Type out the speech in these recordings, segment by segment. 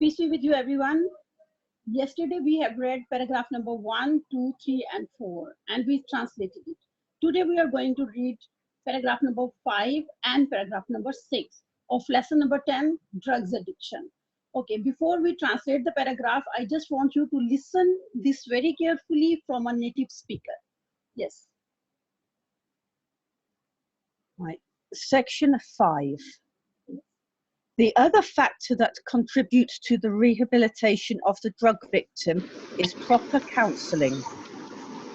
Peace be with you, everyone. Yesterday we have read paragraph number 1, 2, 3, and 4, and we translated it. Today we are going to read paragraph number 5 and paragraph number 6 of lesson number 10, drugs addiction. Okay, before we translate the paragraph, I just want you to listen this very carefully from a native speaker. Yes. Right. Section 5. The other factor that contributes to the rehabilitation of the drug victim is proper counselling.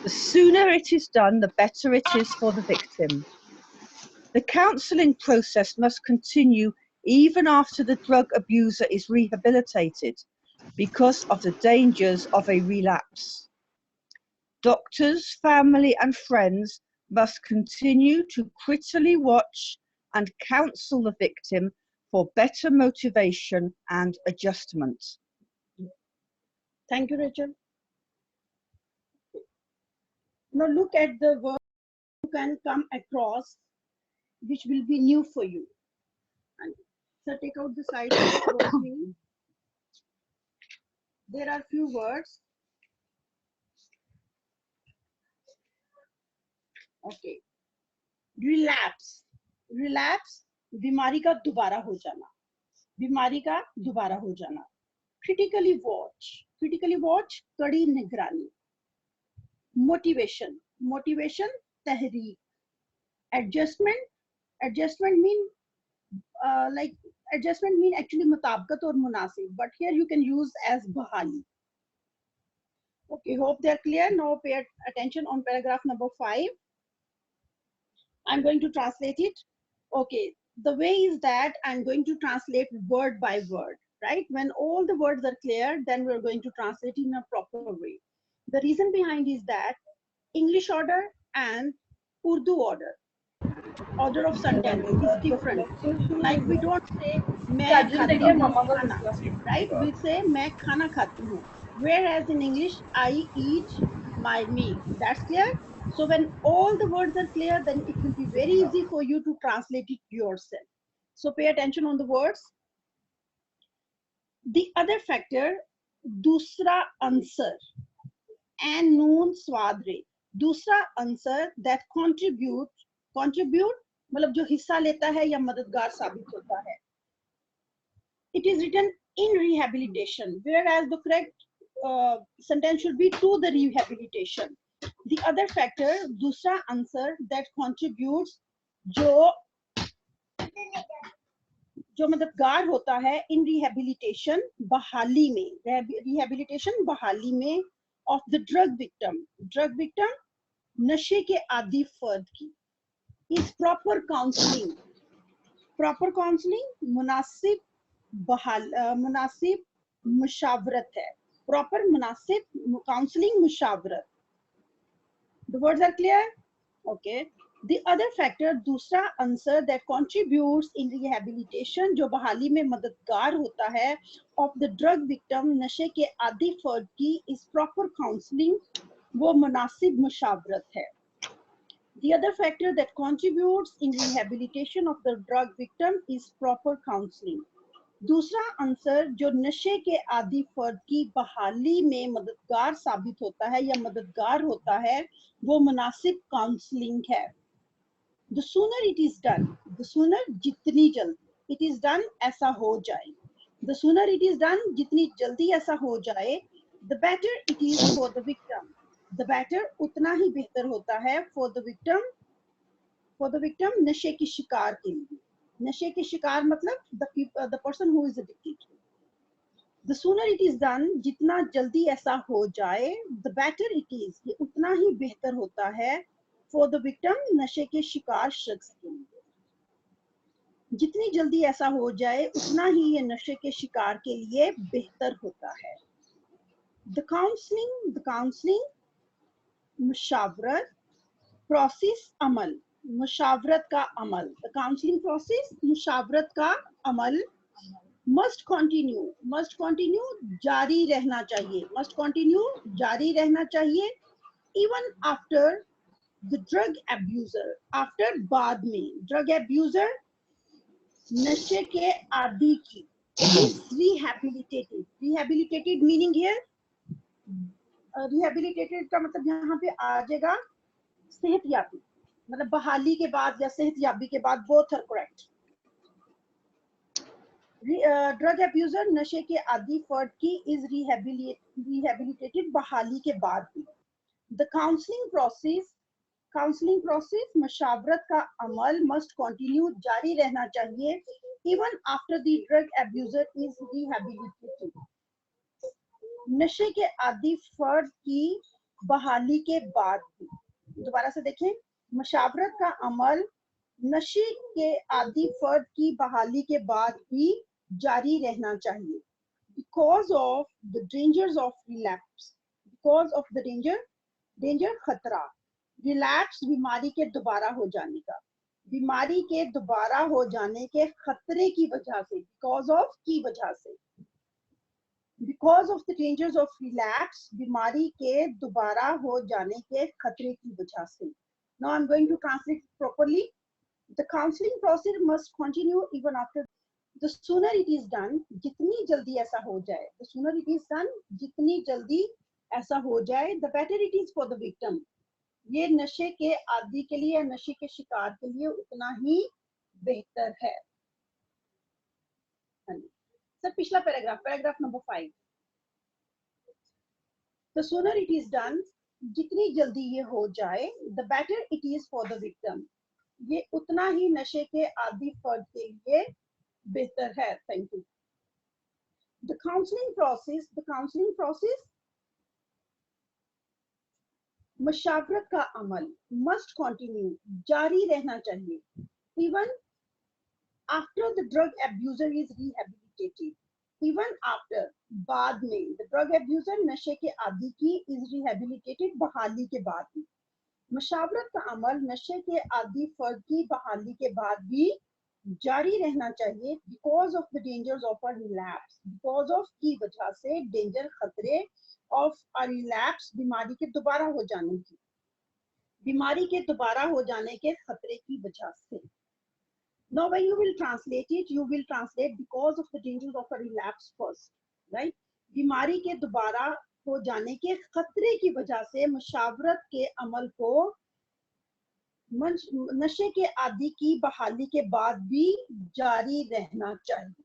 The sooner it is done, the better it is for the victim. The counselling process must continue even after the drug abuser is rehabilitated because of the dangers of a relapse. Doctors, family and friends must continue to critically watch and counsel the victim for better motivation and adjustment. Thank you, Rachel. Now look at the word you can come across which will be new for you. And so take out the side of the word. There are few words. Okay. Relapse. Relapse बीमारी का दोबारा हो जाना. बीमारी का दोबारा हो जाना. Critically watch. Critically watch कड़ी निगरानी. Motivation. Motivation तहरीक. Adjustment. Adjustment mean like adjustment mean actually मुताबकत और मुनासिब, but here you can use as बहाली. Okay, hope they are clear. Now pay attention on paragraph number 5. I'm going to translate it. Okay, the way is that I'm going to translate word by word, right? When all the words are clear, then we're going to translate in a proper way. The reason behind is that English order and Urdu order of sentence is different. Like we don't say मैं खाती हूँ खाना, right? We say मैं खाना खाती हूँ. Whereas in English, I eat my meal. That's clear? So when all the words are clear, then it will be very easy for you to translate it yourself. So pay attention on the words. The other factor, दूसरा answer, and noon swadre. दूसरा answer that contribute मतलब जो हिस्सा लेता है या मददगार साबित होता है. It is written in rehabilitation, whereas the correct sentence should be to the rehabilitation. The other factor, दूसरा answer that contributes, जो मददगार होता है in rehabilitation, बहाली में, rehabilitation बहाली में of the drug victim. Drug victim नशे के आदी फर्द की is proper counseling. Proper counseling मुनासिब मुनासिब मुशावरत है. Proper मुनासिब counseling Mushawarat. The words are clear? Okay. The other factor, दूसरा answer that contributes in rehabilitation, जो बहाली में मददगार होता है of the drug victim, नशे के आदी फर्द की, is proper counseling, वो मुनासिब मुशावरत है. The other factor that contributes in rehabilitation of the drug victim is proper counseling. दूसरा आंसर जो नशे के आदी फर्द की बहाली में मददगार साबित होता है या मददगार होता है, वो मुनासिब काउंसलिंग है. The sooner it is done, the sooner जितनी जल्दी it is done ऐसा हो जाए. The sooner it is done, जितनी जल्दी ऐसा हो जाए, the better it is for the victim. The better उतना ही बेहतर होता है for the victim नशे की शिकार के लिए. नशे के शिकार मतलब the person who is addicted. The sooner it is done, जितना जल्दी ऐसा हो जाए, the better it is, ये उतना ही बेहतर होता है for the victim नशे के शिकार शख्स के लिए. जितनी जल्दी ऐसा हो जाए, उतना ही ये नशे के शिकार के लिए बेहतर होता है. The counseling मुशावरत process अमल, मुशावरत का अमल. The counseling process मुशावरत का अमल must continue जारी रहना चाहिए. Must continue जारी रहना चाहिए even after the drug abuser, after बाद में drug abuser नशे के आदी की is rehabilitated. Rehabilitated meaning here, rehabilitated का मतलब यहाँ पे आ जाएगा सेहतयाबी, मतलब बहाली के बाद या सेहतयाबी के बाद, both are correct. Drug abuser नशे के आदी फर्द की इज रिहेबिलिटेटेड बहाली के बाद भी. द काउंसलिंग प्रोसेस मशावरत का अमल मस्ट कंटिन्यू, जारी रहना चाहिए, even after the drug abuser is rehabilitated. नशे के आदी फर्द की बहाली के बाद भी, दोबारा से देखें, मशावरत का अमल नशे के आदी फर्द की बहाली के बाद भी जारी रहना चाहिए. Because of the dangers of relapse, because of the danger खतरा, relapse बीमारी के दोबारा हो जाने का, बीमारी के दोबारा हो जाने के खतरे की वजह से, because of की वजह से, because of the dangers of relapse बीमारी के दोबारा हो जाने के खतरे की वजह से. Now I'm going to translate properly. The counseling process must continue even after. The sooner it is done, जितनी जल्दी ऐसा हो जाए, the sooner it is done, जितनी जल्दी ऐसा हो जाए, the better it is for the victim. ये नशे के आदी के लिए या नशे के शिकार के लिए उतना ही बेहतर है. सर पिछला paragraph number 5. The sooner it is done, जितनी जल्दी ये हो जाए, the better it is for the victim. ये उतना ही नशे के आदी फर्द के लिए बेहतर है. Thank you. The counseling process मशावरत का अमल must continue, जारी रहना चाहिए, even after the drug abuser is rehabilitated. Even after, बाद में, the drug abuser नशे के आदी की is rehabilitated, बहाली के बाद भी. मशावरत का अमल नशे के आदी फर्द की बहाली के बाद भी जारी रहना चाहिए, because of the dangers of a relapse, because of की वजह से, danger खतरे, of a relapse बीमारी के दोबारा हो जाने की, बीमारी के दोबारा हो जाने के खतरे की वजह से. Now when you will translate it, you will translate because of the dangers of a relapse first, right? बीमारी के दोबारा हो जाने के खतरे की वजह से मशावरत के अमल को नशे के आदी की बहाली के बाद भी जारी रहना चाहिए.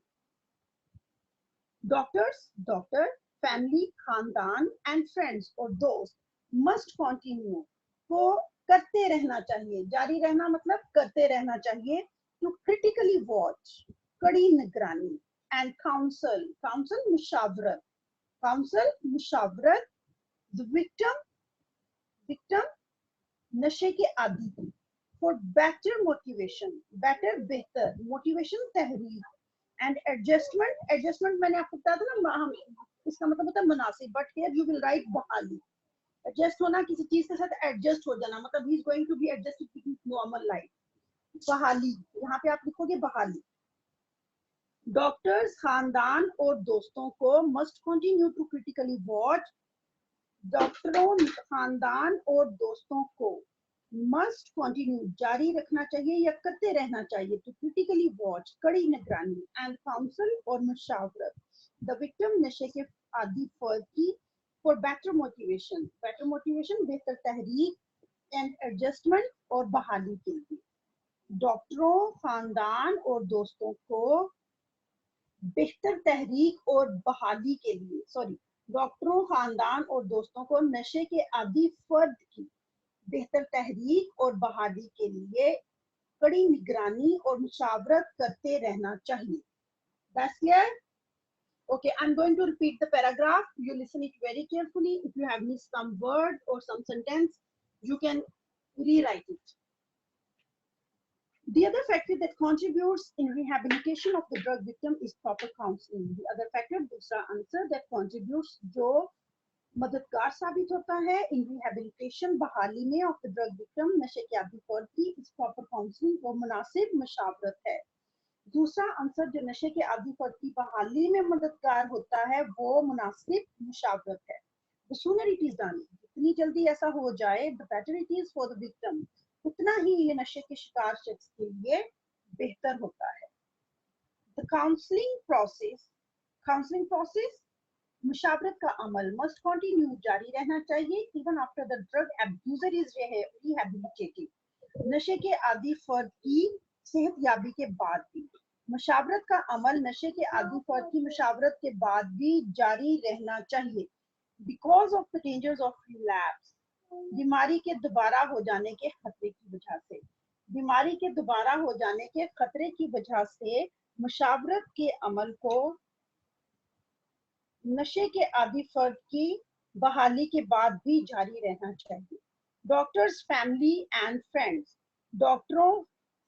डॉक्टर, फैमिली, खानदान एंड फ्रेंड्स और दोस्त मस्ट कंटिन्यू, को करते रहना चाहिए, जारी रहना मतलब करते रहना चाहिए, टू क्रिटिकली वॉच, कड़ी निगरानी, and counsel Mushawarat, the victim नशे के आदी की, फॉर बेटर मोटिवेशन, बेहतर, मोटिवेशन तहरीक, एंड एडजस्टमेंट मैंने आपको बताया था ना, हम इसका मतलब होता है मुनासिब, but here you will write बहाली. एडजस्ट होना, किसी चीज के साथ एडजस्ट हो जाना, मतलब he is going to be adjusted with his normal life. बहाली, यहाँ पे आप लिखोगे बहाली. डॉक्टर्स, खानदान और दोस्तों को must continue to critically watch, डॉक्टरों, खानदान और दोस्तों को मस्ट कंटिन्यू, जारी रखना चाहिए या करते रहना चाहिए, टू क्रिटिकली वॉच, कड़ी निगरानी, एंड काउंसल और मुशावरत, द विक्टिम नशे के आदी फर्द की, फॉर बेटर मोटिवेशन, बेहतर तहरीक, एंड एडजस्टमेंट और बहाली के लिए. डॉक्टरों, खानदान और दोस्तों को बेहतर तहरीक और बहाली के लिए, डॉक्टरों, खानदान और दोस्तों को नशे के आदी फर्द की बेहतर तहरीक और बहाली के लिए कड़ी निगरानी और मुशावरत करते रहना चाहिए. That's clear? Okay, I'm going to repeat the paragraph. You listen it very carefully. If you have missed some word or some sentence, you can rewrite it. The other factor that contributes in rehabilitation of the drug victim is proper counseling. The other factor, दूसरा answer, that contributes, जो मददगार साबित होता है in rehabilitation, बहाली में, of the drug victim, नशे के आदी फर्द की, is proper counseling, वो मुनासिब मशावरत है. दूसरा आंसर जो नशे के आदी फर्द की बहाली में मददगार होता है, वो मुनासिब मशावरत है. The sooner it is done, जितनी जल्दी ऐसा हो जाए, the better it is for the victim, उतना ही ये नशे के शिकार शख्स के लिए बेहतर होता है. The counseling process मुशावरत का अमल must continue जारी रहना चाहिए even after the drug abuser is rehabilitated. नशे के आदी फर्द की सेहत याबी के बाद भी मुशावरत का अमल नशे के आदी फर्द की मुशावरत के बाद भी जारी रहना चाहिए. Because of the dangers of relapse, बीमारी के दोबारा हो जाने के खतरे की वजह से, बीमारी के दोबारा हो जाने के खतरे की वजह से मुशावरत के अमल को नशे के आदी फर्द की बहाली के बाद भी जारी रहना चाहिए. डॉक्टर्स, फैमिली एंड फ्रेंड्स, डॉक्टरों,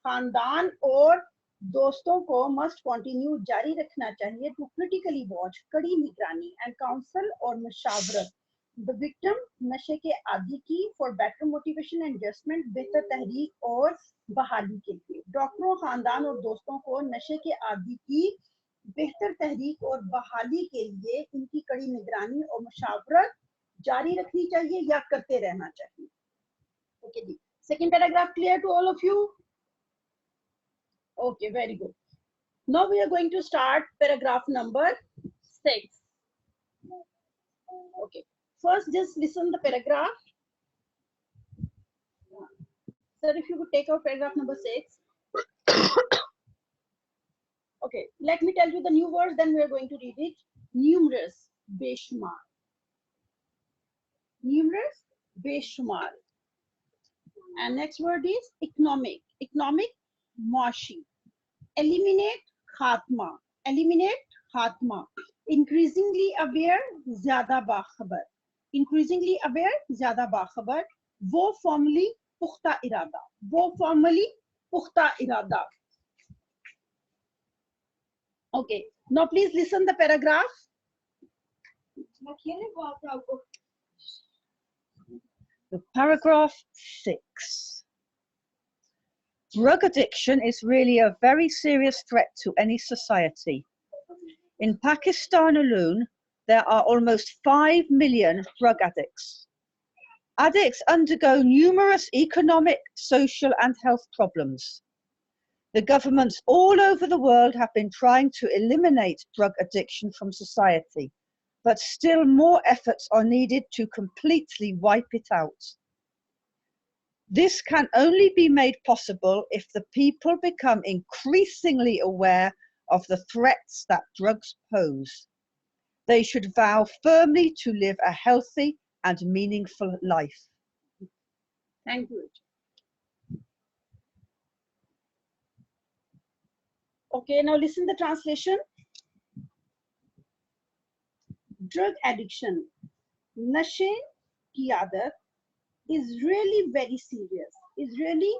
खानदान और दोस्तों को मस्ट कंटिन्यू जारी रखना चाहिए टू क्रिटिकली वॉच, कड़ी निगरानी एंड काउंसल और मुशावरत द विक्टिम नशे के आदी की for better motivation and adjustment, बेहतर तहरीक और बहाली के लिए. डॉक्टरों, खानदान और दोस्तों को नशे के आदी की बेहतर तहरीक और बहाली के लिए इनकी कड़ी निगरानी और मुशावरत जारी रखनी चाहिए या करते रहना चाहिए. ओके जी, second paragraph clear to all of you? Okay, very good. Now we are going to start paragraph number 6. Okay, first just listen the paragraph. Sir, if you could take out paragraph number 6. Okay, let me tell you the new words, then we are going to read it. Numerous, beshumar. Numerous, beshumar. And next word is economic. Economic, muashi. Eliminate, khatma. Eliminate, khatma. Increasingly aware, zyada bakhabar. Increasingly aware, zyada bakhabar. वो formally पुख्ता इरादा. वो formally पुख्ता इरादा. Okay, now please listen the paragraph. The paragraph 6. Drug addiction is really a very serious threat to any society. In Pakistan alone, there are almost 5 million drug addicts. Addicts undergo numerous economic, social, and health problems. The governments all over the world have been trying to eliminate drug addiction from society, but still more efforts are needed to completely wipe it out. This can only be made possible if the people become increasingly aware of the threats that drugs pose. They should vow firmly to live a healthy and meaningful life. Thank you. Okay, now listen the translation. Drug addiction, nashe ki aadat, is really very serious. Is really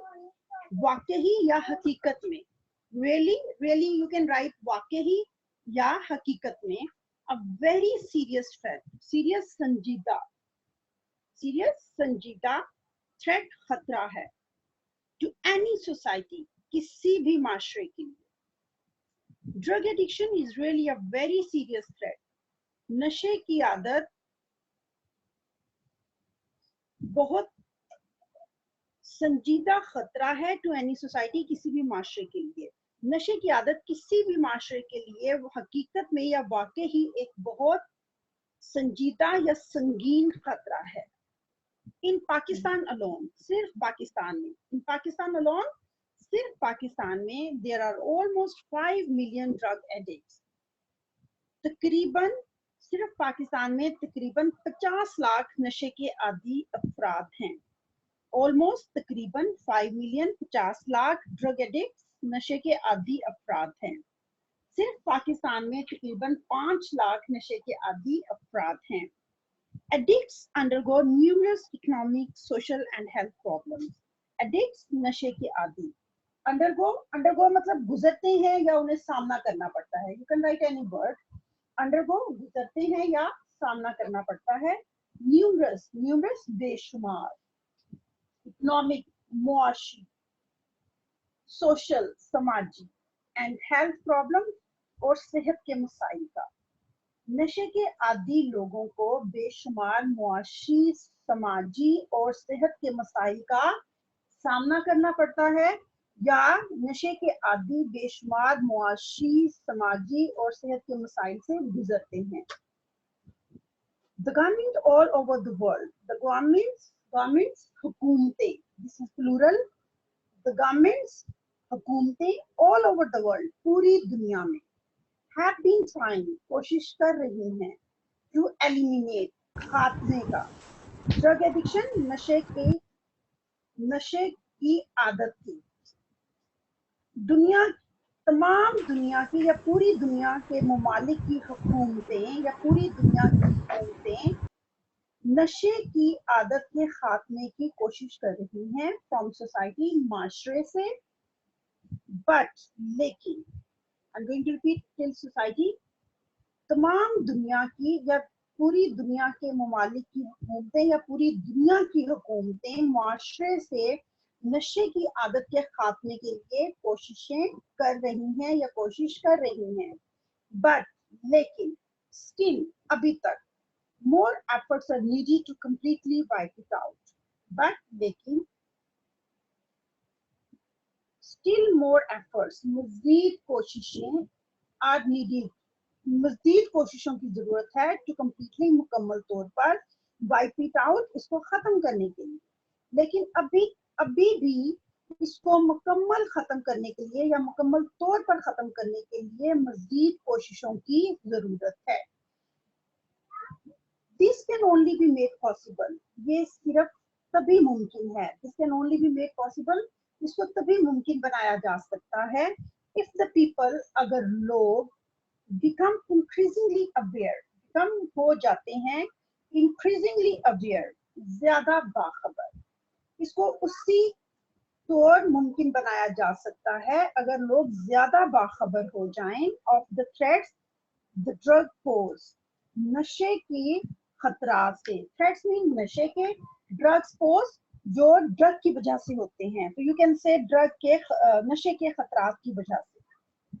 वाकई या हकीकत में. Really you can write वाकई या हकीकत में. A very serious threat. Serious संजीदा threat खतरा है to any society, किसी भी माशरे के लिए. Drug addiction is really a very serious threat. नशे की आदत बहुत संजीदा खतरा है टू एनी सोसाइटी, किसी भी माशरे के लिए. नशे की आदत किसी भी माशरे के लिए वो हकीकत में या वाकई ही एक बहुत संजीदा या संगीन खतरा है. इन पाकिस्तान अलोन, सिर्फ पाकिस्तान में, इन पाकिस्तान अलोन, सिर्फ पाकिस्तान में there are almost 5 million drug addicts. तकरीबन सिर्फ पाकिस्तान में तकरीबन 50 लाख नशे के आदी अफराद हैं. ऑलमोस्ट तकरीबन 5 मिलियन 50 लाख ड्रग एडिक्ट्स नशे के आदी अफराद हैं. सिर्फ पाकिस्तान में तकरीबन 5 लाख नशे के आदी अफराद हैं. Addicts undergo numerous economic, social and health problems. Addicts नशे के आदी. Undergo मतलब गुजरते हैं या उन्हें सामना करना पड़ता है. You can write any word. Undergo गुजरते हैं या सामना करना पड़ता है. Numerous बेशुमार. Economic मुआशी. Social समाजी and health problems और सेहत के मसाइल का. नशे के आदी लोगों को बेशुमार मुआशी, समाजी और सेहत के मसाइल का सामना करना पड़ता है. या नशे के आदी बेशुमार मुआशी, समाजी और सेहत के मसाइल से गुजरते हैं। The government all over the world, the governments हुकूमतें, this is plural, the governments हुकूमतें all over the world, पूरी दुनिया में, have been trying, कोशिश कर रही हैं, to eliminate, खात्मे का, drug addiction, नशे की आदत थी। तमाम दुनिया की या पूरी दुनिया के ममालिक की हुकूमतें या पूरी दुनिया की हुकूमतें नशे की आदत के खात्मे की कोशिश कर रही हैं फ्रॉम सोसाइटी, माशरे से, बट लेकिन I am going to repeat till society, तमाम दुनिया की या पूरी दुनिया के ममालिक की हुकूमतें या पूरी दुनिया की हुकूमतें माशरे से नशे की आदत के खात्मे के लिए कोशिशें कर रही हैं या कोशिश कर रही हैं, बट लेकिन स्टिल अभी तक more efforts are needed to completely wipe it out, but लेकिन still more efforts, मज़ीद कोशिशें are needed, मज़ीद कोशिशों की जरूरत है to completely, मुकम्मल तौर पर wipe it out, इसको खत्म करने के लिए। लेकिन अभी भी इसको मुकम्मल खत्म करने के लिए या मुकम्मल तौर पर खत्म करने के लिए मज़ीद कोशिशों की जरूरत है। This can only be made possible, ये सिर्फ तभी मुमकिन है, this can only be made possible, इसको तभी मुमकिन बनाया जा सकता है if the people, अगर लोग become increasingly aware, become हो जाते हैं increasingly aware, ज्यादा बाखबर, इसको उसी तौर मुमकिन बनाया जा सकता है अगर लोग ज्यादा बाखबर हो जाएं of the threats the drug pose, नशे की खतरा से, थ्रेट्स मीन नशे के, ड्रग्स पोज जो ड्रग की वजह से होते हैं, तो यू कैन से ड्रग के नशे के खतरात की वजह से।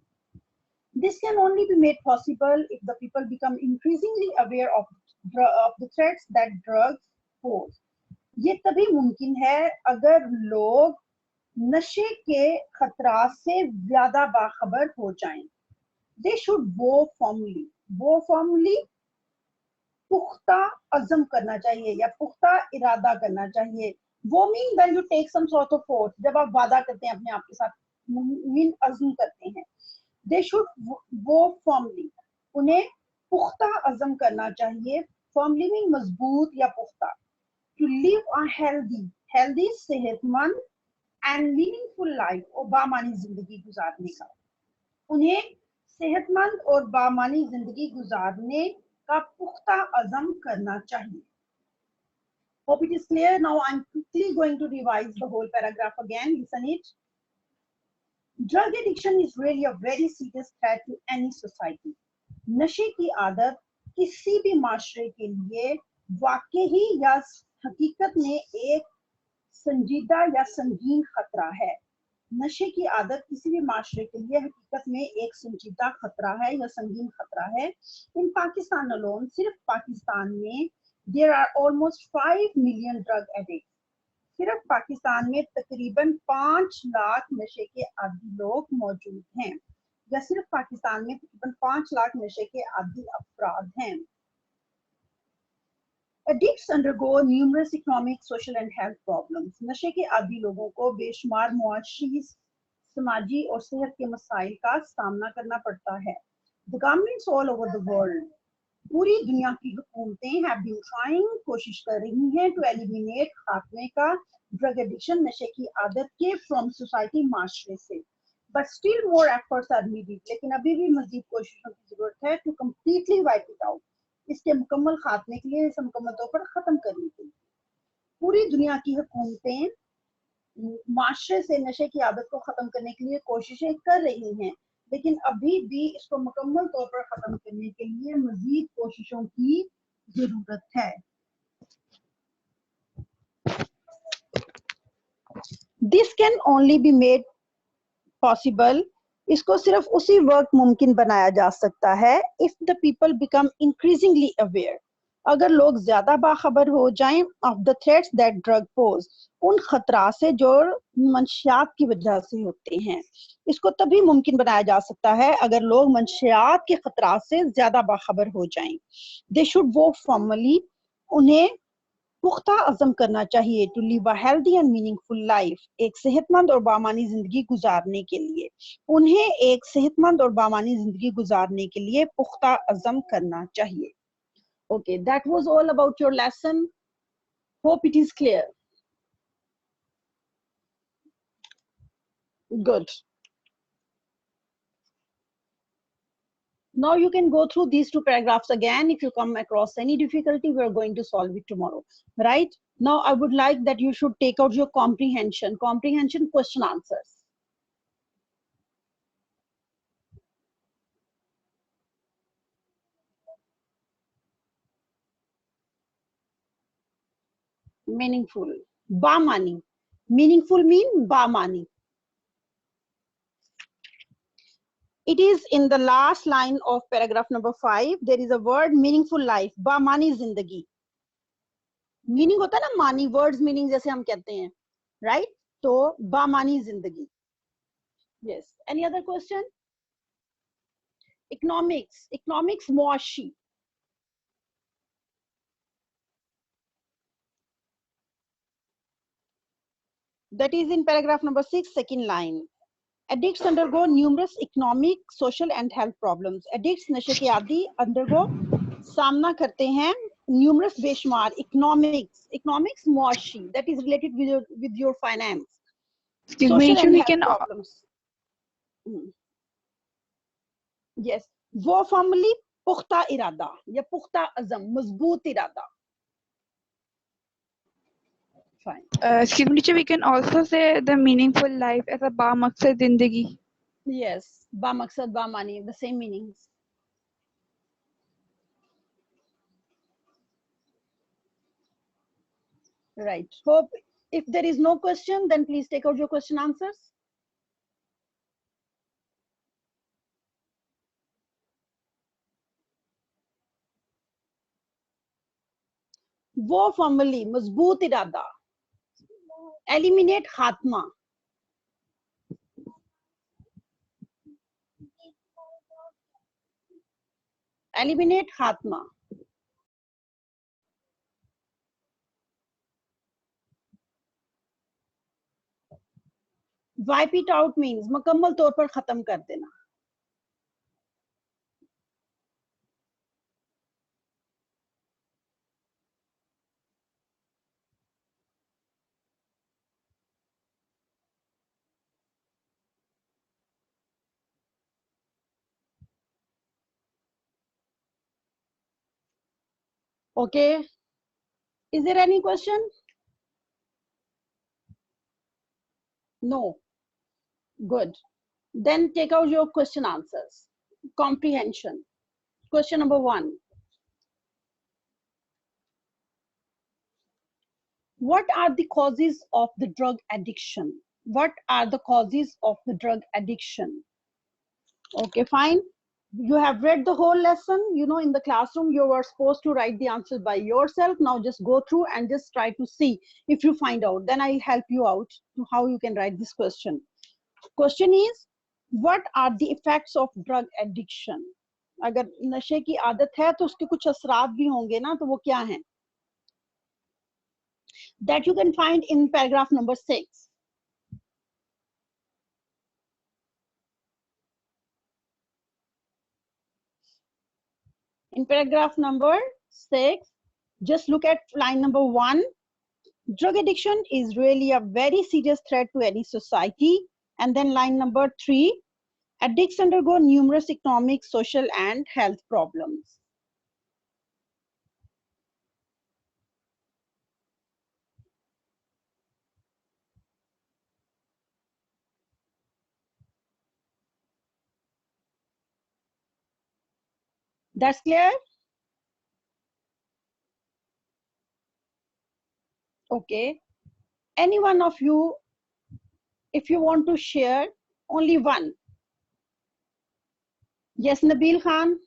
This can only be made possible if the people become increasingly aware of the threats that drugs pose, ये तभी मुमकिन है अगर लोग नशे के खतरात से ज्यादा बाखबर हो जाएं। दे शुड वो फॉर्मली पुख्ता अज़म करना चाहिए या पुख्ता इरादा करना चाहिए। वो mean when you take some sort of oath, जब आप वादा करते हैं अपने आप के साथ, मीन अज़म करते हैं। दे शुड वो फॉर्मली, उन्हें पुख्ता अज़म करना चाहिए, फॉर्मली मीन मजबूत या पुख्ता, टू लिव अ हेल्दी सेहतमंद एंड मीनिंगफुल लाइफ, और बामानी जिंदगी गुजारने का, उन्हें सेहतमंद और बामानी जिंदगी गुजारने का पुख्ता अज़म करना चाहिए। Hope it is clear. Now I'm quickly going to revise the whole paragraph again. Listen it. Drug addiction is really a very serious threat to any society. नशे की आदत किसी भी माशरे के लिए वाकई या हकीकत में एक संजीदा या संगीन खतरा है। नशे की आदत किसी भी माशरे के लिए हकीकत में एक संजीदा खतरा है या संगीन खतरा है। इन पाकिस्तान अलोन, सिर्फ पाकिस्तान में there are almost 5 million drug addicts, सिर्फ पाकिस्तान में तकरीबन 5 लाख नशे के आदी लोग मौजूद हैं, या सिर्फ पाकिस्तान में तकरीबन 5 लाख नशे के आदी अफराद हैं। Addicts undergo numerous economic, social and health problems. नशे के आदी लोगों को बेशुमार मुआशी, समाजी और सेहत के मसाइल का सामना करना पड़ता है। The governments all over the world, पूरी दुनिया की हुकूमतें have been trying, कोशिश कर रही हैं to eliminate, खात्मे का, drug addiction, नशे की आदत के from society, माशरे से। But still more efforts are needed, लेकिन अभी भी मजीद कोशिशों की जरूरत है to completely wipe it out, इसके मुकम्मल खात्मे के लिए, इसे मुकम्मल तौर पर खत्म करने के लिए। पूरी दुनिया की हुकूमतें माशरे से नशे की आदत को खत्म करने के लिए कोशिशें कर रही हैं, लेकिन अभी भी इसको मुकम्मल तौर पर खत्म करने के लिए मजीद कोशिशों की जरूरत है। This can only be made possible, इसको सिर्फ उसी वक्त मुमकिन बनाया जा सकता है if the people become increasingly aware, अगर लोग ज्यादा बाखबर हो जाएं of the threats that drug pose, उन खतरा से जो मंशियात की वजह से होते हैं। इसको तभी मुमकिन बनाया जा सकता है अगर लोग मंशियात के खतरा से ज्यादा बाखबर हो जाएं। दे शुड वो फॉर्मली, उन्हें पुख्ता अज़म करना चाहिए to live a healthy and meaningful life, एक सेहतमंद और बामानी जिंदगी गुजारने के लिए। उन्हें एक सेहतमंद और बामानी जिंदगी गुजारने के लिए पुख्ता अज़म करना चाहिए। Okay, that was all about your lesson. Hope it is clear. Good. Now you can go through these two paragraphs again. If you come across any difficulty, we are going to solve it tomorrow. Right? Now I would like that you should take out your comprehension question answers. Meaningful. Bamani. Meaningful mean Bamani. It is in the last line of paragraph number 5. There is a word meaningful life. Bamani zindagi. Meaning होता है ना, मानी words meaning जैसे हम कहते हैं, right? तो बामानी जिंदगी. Yes, any other question? Economics मुआशी. That is in paragraph number 6, second line. Addicts undergo numerous economic, social and health problems. Addicts नशे के आदी undergo सामना करते हैं numerous बेशुमार economics मुआशी, that is related with your finance, social and health problems. Yes, वो फॉर्मली पुख्ता इरादा या पुख्ता अज़म, मजबूत इरादा. Fine. Excuse me, teacher, we can also say the meaningful life as a ba-maqsad zindagi. Yes, ba maqsad, ba mani, the same meanings. Right. Hope if there is no question, then please take out your question answers. वो formally मजबूत इरादा. Eliminate खात्मा. Eliminate खात्मा. Wipe it out means मुकम्मल तौर पर खत्म कर देना. Okay. Is there any question? No. Good. Then take out your question answers. Comprehension. Question number 1. What are the causes of the drug addiction? What are the causes of the drug addiction? Okay, fine. You have read the whole lesson. You know, in the classroom, you were supposed to write the answers by yourself. Now just go through and just try to see if you find out. Then I'll help you out to how you can write this question. Question is, what are the effects of drug addiction? अगर नशे की आदत है तो उसके कुछ असरात भी होंगे ना, तो वो क्या हैं? That you can find in paragraph number 6. In paragraph number 6, just look at line number 1. Drug addiction is really a very serious threat to any society. And then line number 3, addicts undergo numerous economic, social, and health problems. That's clear? Okay. Any one of you, if you want to share, only one. Yes, Nabil Khan.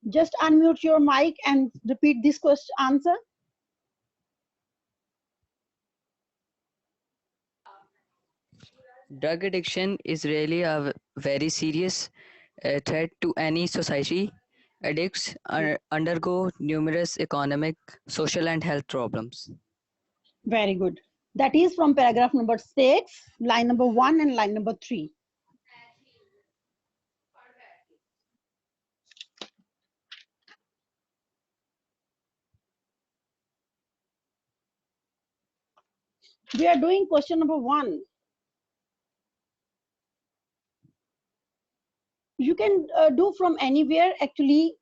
Just unmute your mic and repeat this question answer. Drug addiction is really a very serious threat to any society. Addicts undergo numerous economic, social, and health problems. Very good. That is from paragraph number 6, line number 1 and line number 3. We are doing question number 1. You can do from anywhere. Actually,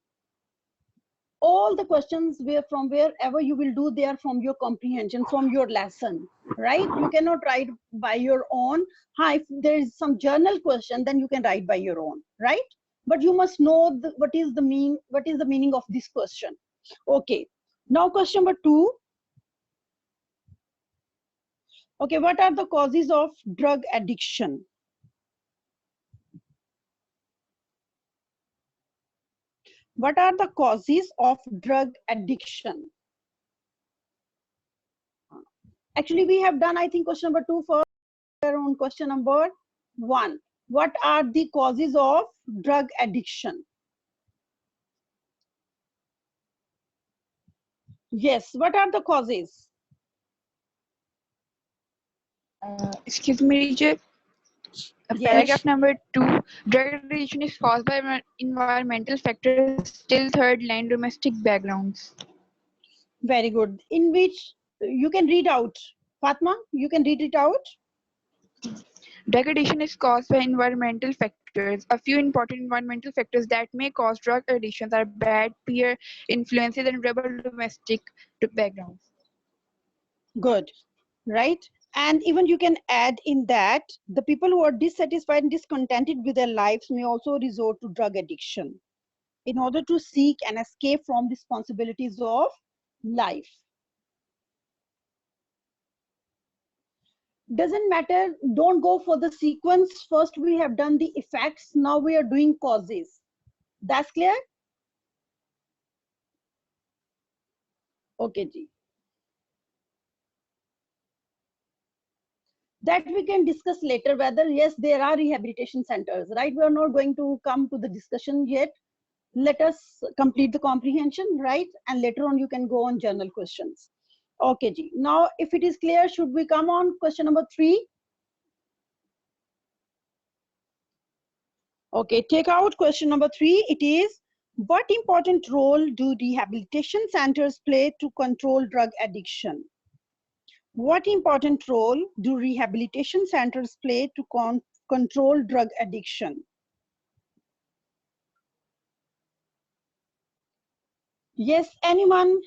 all the questions from wherever you will do, they are from your comprehension, from your lesson, right? You cannot write by your own. If there is some journal question, then you can write by your own, right? But you must know what is the meaning of this question. Okay, now question number 2. Okay, what are the causes of drug addiction? What are the causes of drug addiction? Actually, we have done, I think, question number 2 first. On question number 1. What are the causes of drug addiction? Yes, what are the causes? Excuse me, Teacher. Yes. Paragraph number 2. Drug addiction is caused by environmental factors. Still third line, domestic backgrounds. Very good. In which you can read out. Fatma, you can read it out. Drug addiction is caused by environmental factors. A few important environmental factors that may cause drug addictions are bad peer influences and rebel domestic backgrounds. Good, right? And even you can add in that the people who are dissatisfied and discontented with their lives may also resort to drug addiction in order to seek an escape from responsibilities of life. Doesn't matter, don't go for the sequence. First we have done the effects, now we are doing causes. That's clear? Okay, ji. That we can discuss later whether yes, there are rehabilitation centers, right? We are not going to come to the discussion yet. Let us complete the comprehension, right? And later on you can go on journal questions. Okay, ji. Now, if it is clear, should we come on question number 3? Okay, take out question number 3. It is, what important role do rehabilitation centers play to control drug addiction? What important role do rehabilitation centers play to control drug addiction? Yes, anyone?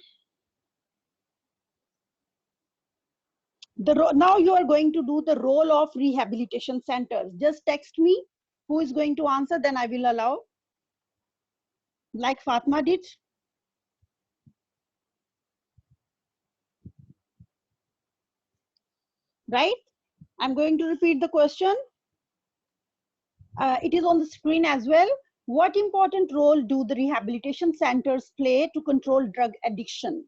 Now you are going to do the role of rehabilitation centers. Just text me who is going to answer, then I will allow. Like Fatma did. Right? I'm going to repeat the question. It is on the screen as well. What important role do the rehabilitation centers play to control drug addiction?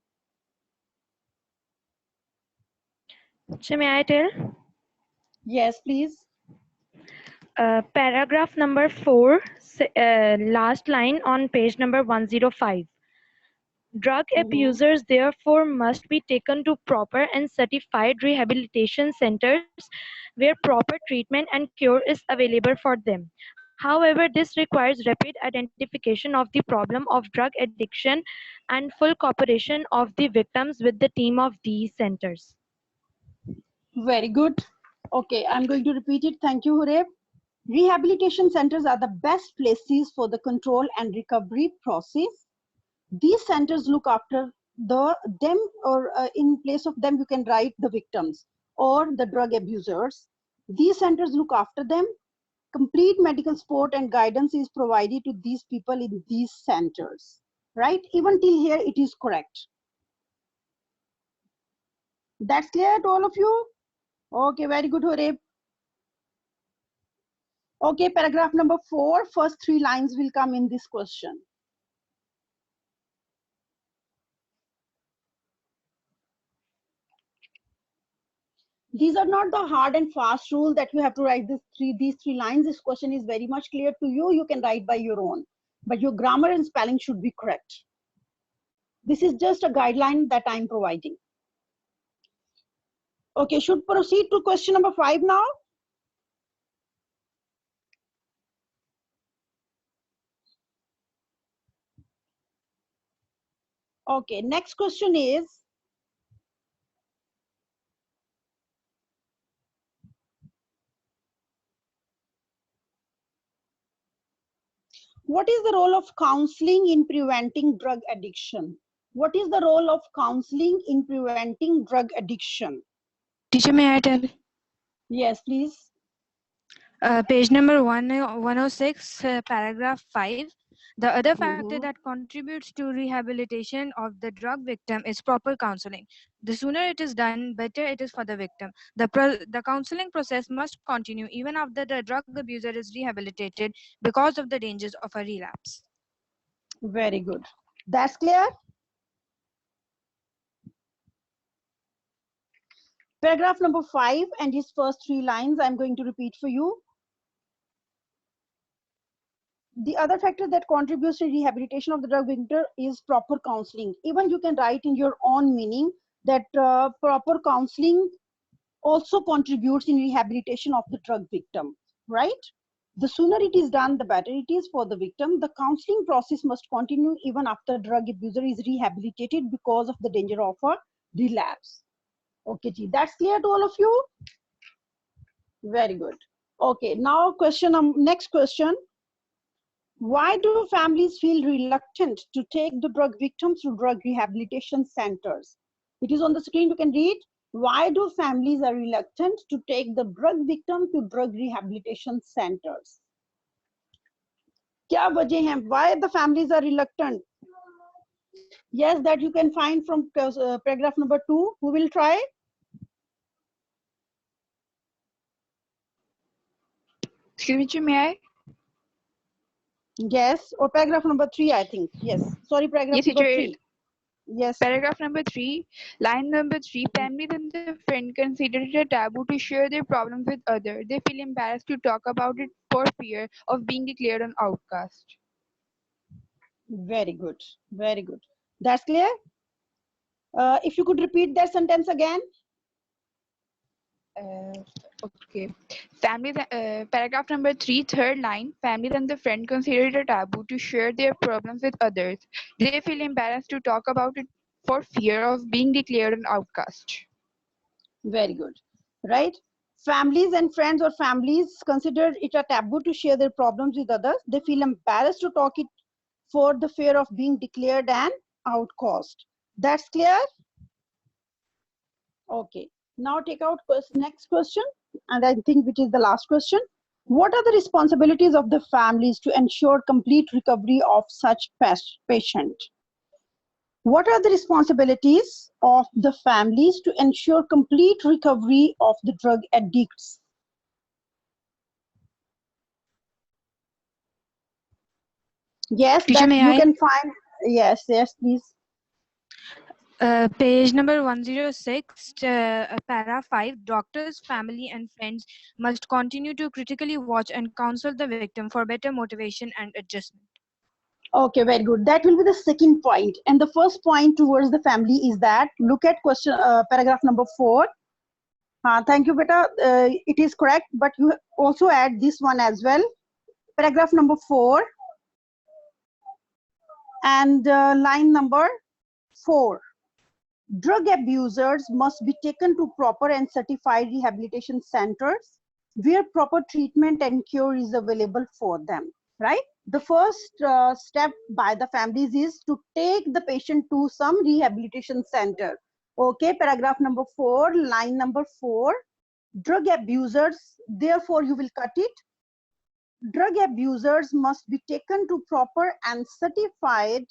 So may I tell? Yes, please. Paragraph number 4, last line on page number 105. Drug abusers therefore must be taken to proper and certified rehabilitation centers where proper treatment and cure is available for them. However, this requires rapid identification of the problem of drug addiction and full cooperation of the victims with the team of these centers. Very good. Okay, I'm going to repeat it. Thank you, Hureb. Rehabilitation centers are the best places for the control and recovery process. These centers look after them, or in place of them you can write the victims or the drug abusers. These centers look after them. Complete medical support and guidance is provided to these people in these centers, right? Even till here it is correct. That's clear to all of you? Okay, very good, Horeb. Okay, paragraph number 4, first 3 lines will come in this question. These are not the hard and fast rule that you have to write these three lines. This question is very much clear to you. You can write by your own, but your grammar and spelling should be correct. This is just a guideline that I'm providing. Okay, should proceed to question number 5 now. Okay, next question is, what is the role of counseling in preventing drug addiction? What is the role of counseling in preventing drug addiction? Teacher, may I tell? Yes, please. Page number 106, paragraph 5. The other factor that contributes to rehabilitation of the drug victim is proper counseling. The sooner it is done, better it is for the victim. The counseling process must continue even after the drug abuser is rehabilitated because of the dangers of a relapse. Very good. That's clear? Paragraph number 5 and his first 3 lines I'm going to repeat for you. The other factor that contributes to rehabilitation of the drug victim is proper counseling. Even you can write in your own meaning that proper counseling also contributes in rehabilitation of the drug victim, right? The sooner it is done, the better it is for the victim. The counseling process must continue even after drug abuser is rehabilitated because of the danger of a relapse. Okay, Ji, that's clear to all of you? Very good. Okay, now next question. Why do families feel reluctant to take the drug victims to drug rehabilitation centers? It is on the screen, you can read. Why do families are reluctant to take the drug victim to drug rehabilitation centers? Kya wajah hai? Why the families are reluctant? Yes, that you can find from paragraph number 2. Who will try? Excuse me, may I? Yes, or paragraph number 3, I think. Yes, sorry, paragraph Yes, number teacher. 3. Yes. Paragraph number 3, line number 3, families and their friend consider it a taboo to share their problems with others. They feel embarrassed to talk about it for fear of being declared an outcast. Very good. Very good. That's clear? If you could repeat that sentence again. Okay. Families, paragraph number 3, third line. Families and the friend consider it a taboo to share their problems with others. They feel embarrassed to talk about it for fear of being declared an outcast. Very good. Right? Families and friends or families consider it a taboo to share their problems with others. They feel embarrassed to talk it for the fear of being declared an outcast. That's clear? Okay. Now take out next question, and I think which is the last question. What are the responsibilities of the families to ensure complete recovery of such patient? What are the responsibilities of the families to ensure complete recovery of the drug addicts? Yes, Teacher, that may you I? can find. Yes, yes, please. Page number 106, para 5. Doctors, family, and friends must continue to critically watch and counsel the victim for better motivation and adjustment. Okay, very good. That will be the second point. And the first point towards the family is that look at question paragraph number 4. Thank you, beta. It is correct, but you also add this one as well. Paragraph number 4 and line number 4. Drug abusers must be taken to proper and certified rehabilitation centers where proper treatment and cure is available for them, right? The first step by the families is to take the patient to some rehabilitation center. Okay, paragraph number 4, line number 4. Drug abusers, therefore you will cut it. Drug abusers must be taken to proper and certified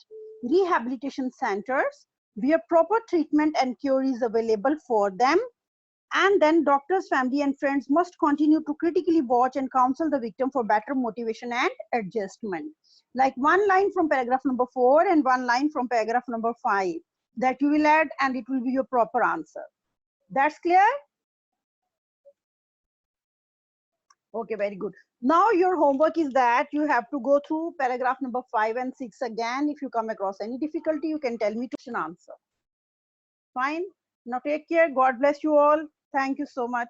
rehabilitation centers where proper treatment and cure is available for them. And then doctors, family, and friends must continue to critically watch and counsel the victim for better motivation and adjustment. Like one line from paragraph number 4 and one line from paragraph number 5 that you will add, and it will be your proper answer. That's clear? Okay, very good. Now your homework is that you have to go through paragraph number 5 and 6 again. If you come across any difficulty, you can tell me to answer. Fine. Now take care. God bless you all. Thank you so much.